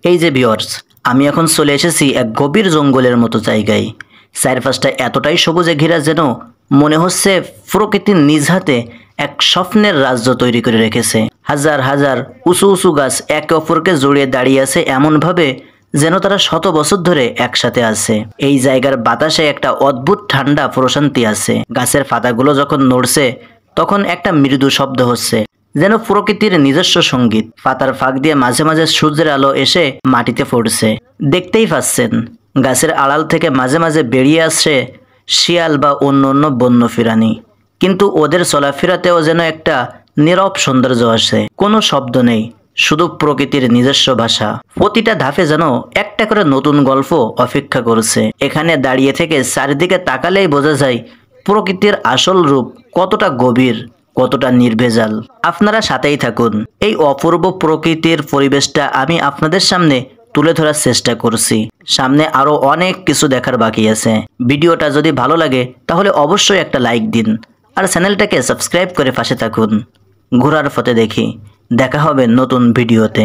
এই যে ভিউয়ার্স, আমি এখন চলে এসেছি এক গভীর জঙ্গলের মতো জায়গায়। চারপাশটা এতটাই সবুজে ঘেরা যেন মনে হচ্ছে প্রকৃতির নিজ হাতে এক স্বপ্নের রাজ্য তৈরি করে রেখেছে। হাজার হাজার উঁচু উঁচু গাছ একে অপরকে জড়িয়ে দাঁড়িয়ে আছে এমনভাবে যেন তারা শত বছর ধরে একসাথে আছে। এই জায়গার বাতাসে একটা অদ্ভুত ঠান্ডা প্রশান্তি আছে। গাছের পাতাগুলো যখন নড়ছে তখন একটা মৃদু শব্দ হচ্ছে, যেন প্রকৃতির নিজস্ব সঙ্গীত। পাতার ফাঁক দিয়ে মাঝে মাঝে সূর্যের আলো এসে মাটিতে পড়ছে। দেখতেই পাচ্ছেন গাছের আড়াল থেকে মাঝে মাঝে বেরিয়ে আসছে শিয়াল বা অন্য অন্য বন্য প্রাণী, কিন্তু ওদের চলাফেরাতেও যেন একটা নীরব সৌন্দর্য আছে। কোনো শব্দ নেই, শুধু প্রকৃতির নিজস্ব ভাষা। প্রতিটা ধাপে যেন একটা করে নতুন গল্প অপেক্ষা করছে। এখানে দাঁড়িয়ে থেকে চারিদিকে তাকালেই বোঝা যায় প্রকৃতির আসল রূপ কতটা গভীর, কতটা নির্ভেজাল। আপনারা সাথেই থাকুন, এই অপূর্ব প্রকৃতির পরিবেশটা আমি আপনাদের সামনে তুলে ধরার চেষ্টা করছি। সামনে আরো অনেক কিছু দেখার বাকি আছে। ভিডিওটা যদি ভালো লাগে তাহলে অবশ্যই একটা লাইক দিন আর চ্যানেলটাকে সাবস্ক্রাইব করে পাশে থাকুন। ঘোরার পথে দেখা হবে নতুন ভিডিওতে।